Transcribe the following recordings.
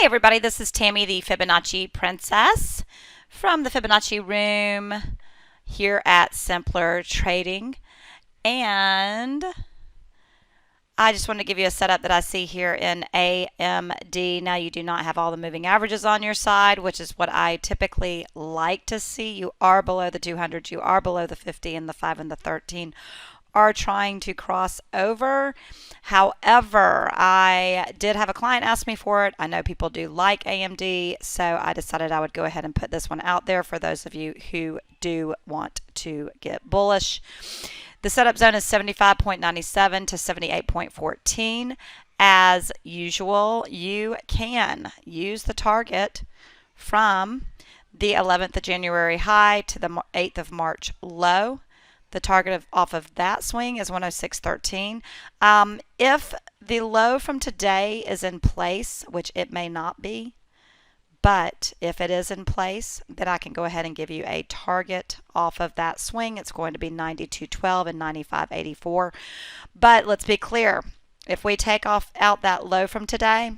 Hey everybody, this is Tammy, the Fibonacci Princess from the Fibonacci Room here at Simpler Trading. And I just wanted to give you a setup that I see here in AMD. Now you do not have all the moving averages on your side, which is what I typically like to see. You are below the 200, you are below the 50, and the 5 and the 13 are trying to cross over. However, I did have a client ask me for it. I know people do like AMD, so I decided I would go ahead and put this one out there for those of you who do want to get bullish. The setup zone is 75.97 to 78.14. As usual, you can use the target from the 11th of January high to the 8th of March low. The target off of that swing is 106.13. If the low from today is in place, which it may not be, but if it is in place, then I can go ahead and give you a target off of that swing. It's going to be 92.12 and 95.84. But let's be clear, if we take out that low from today,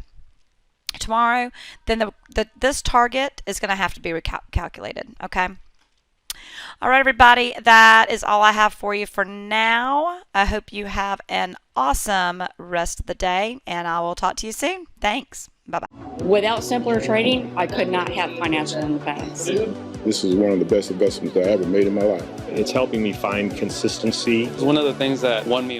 tomorrow, then this target is going to have to be recalculated, okay? All right, everybody, that is all I have for you for now. I hope you have an awesome rest of the day, and I will talk to you soon. Thanks. Bye-bye. Without Simpler Trading, I could not have financial independence. This is one of the best investments I ever made in my life. It's helping me find consistency. It's one of the things that won me